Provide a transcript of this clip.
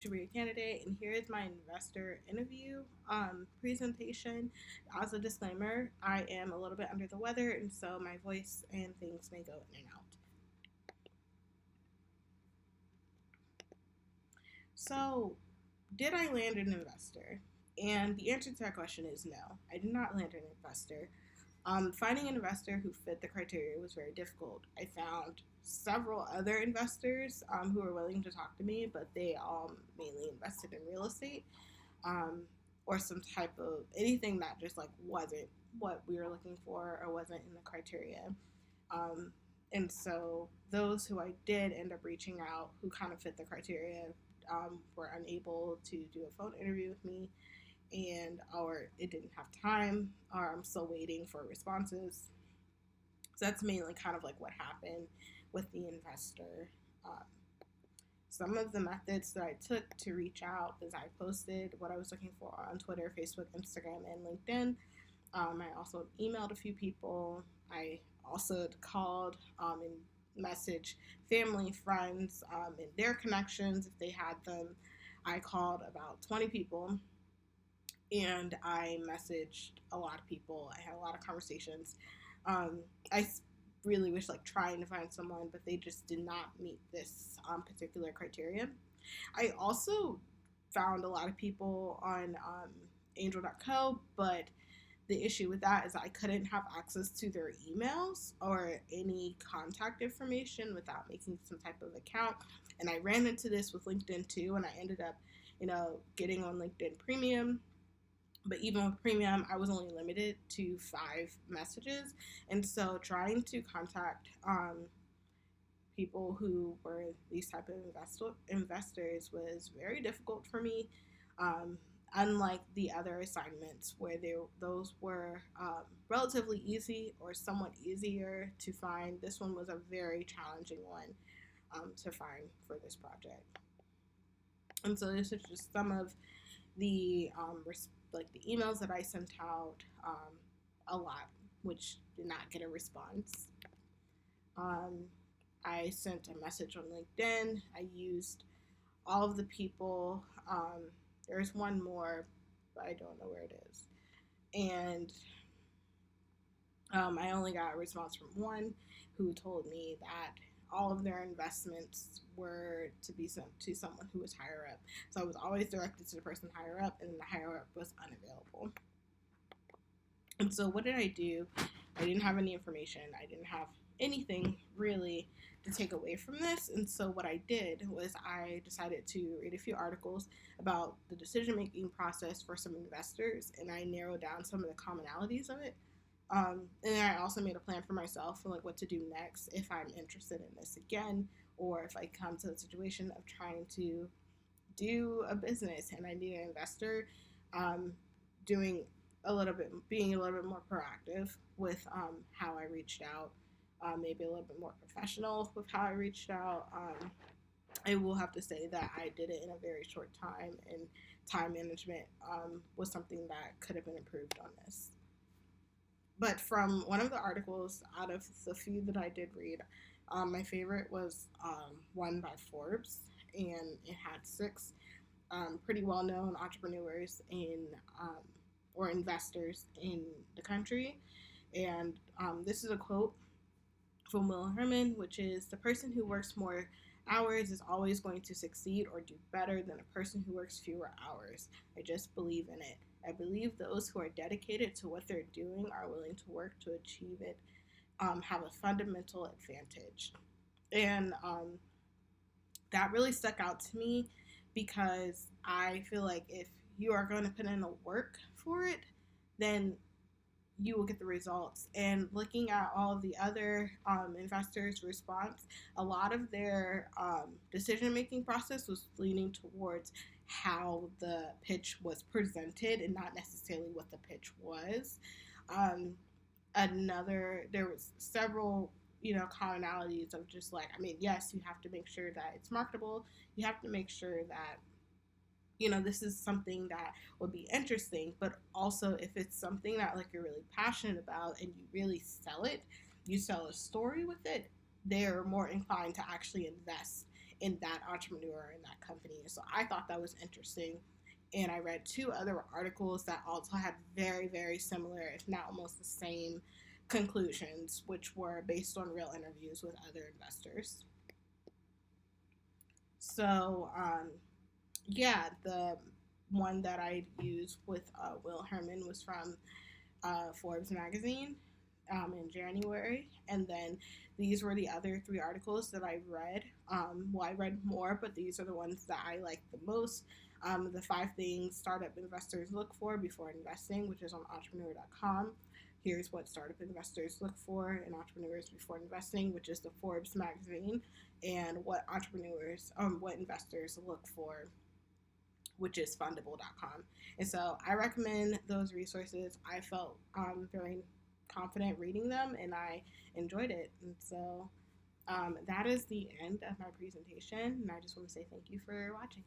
interview-Cannaday, and here is my investor interview presentation. As a disclaimer, I am a little bit under the weather, and so my voice and things may go in and out. So, did I land an investor? And the answer to that question is no. I did not land an investor. Finding an investor who fit the criteria was very difficult. I found several other investors who were willing to talk to me, but they mainly invested in real estate or some type of anything that just like wasn't what we were looking for or wasn't in the criteria. Um, and so those who I did end up reaching out who kind of fit the criteria were unable to do a phone interview with me, and or it didn't have time, or I'm still waiting for responses. So that's mainly kind of like what happened with the investor. Um, some of the methods that I took to reach out is I posted what I was looking for on Twitter, Facebook, Instagram, and LinkedIn. I also emailed a few people. I also called and messaged family, friends, and their connections if they had them. I called about 20 people and I messaged a lot of people. I had a lot of conversations. I really wish like trying to find someone, but they just did not meet this particular criteria. I also found a lot of people on angel.co, but the issue with that is I couldn't have access to their emails or any contact information without making some type of account. And I ran into this with LinkedIn too, and I ended up, getting on LinkedIn Premium. But even with Premium, I was only limited to 5 messages. And so trying to contact people who were these type of investors was very difficult for me. Unlike the other assignments where those were relatively easy or somewhat easier to find, this one was a very challenging one to find for this project. And so this is just some of the the emails that I sent out a lot, which did not get a response. I sent a message on LinkedIn. I used all of the people. There's one more, but I don't know where it is. And I only got a response from one who told me that all of their investments were to be sent to someone who was higher up. So I was always directed to the person higher up, and the higher up was unavailable. And so what did I do? I didn't have any information. I didn't have anything really to take away from this. And so what I did was I decided to read a few articles about the decision-making process for some investors, and I narrowed down some of the commonalities of it. And then I also made a plan for myself for like what to do next if I'm interested in this again, or if I come to the situation of trying to do a business and I need an investor, being a little bit more proactive with how I reached out, maybe a little bit more professional with how I reached out. I will have to say that I did it in a very short time, and time management was something that could have been improved on this. But from one of the articles out of the few that I did read, my favorite was one by Forbes, and it had 6 pretty well-known entrepreneurs or investors in the country. And this is a quote from Will Herman, which is, "The person who works more hours is always going to succeed or do better than a person who works fewer hours. I just believe in it. I believe those who are dedicated to what they're doing, are willing to work to achieve it, have a fundamental advantage." And that really stuck out to me because I feel like if you are going to put in the work for it, then you will get the results. And looking at all of the other investors' response, a lot of their decision-making process was leaning towards how the pitch was presented and not necessarily what the pitch was. There was several, commonalities of just like, yes, you have to make sure that it's marketable. You have to make sure that, this is something that would be interesting, but also if it's something that like you're really passionate about and you really sell it, you sell a story with it, they're more inclined to actually invest in that entrepreneur in that company. So I thought that was interesting. And I read two other articles that also had very, very similar, if not almost the same, conclusions, which were based on real interviews with other investors. So, yeah, the one that I used with Will Herman was from Forbes magazine in January. And then these were the other three articles that I read. Well, I read more, but these are the ones that I liked the most. The 5 things startup investors look for before investing, which is on entrepreneur.com. Here's what startup investors look for in entrepreneurs before investing, which is the Forbes magazine, and what investors look for, which is fundable.com. And so I recommend those resources. I felt very confident reading them and I enjoyed it. And so that is the end of my presentation. And I just want to say thank you for watching.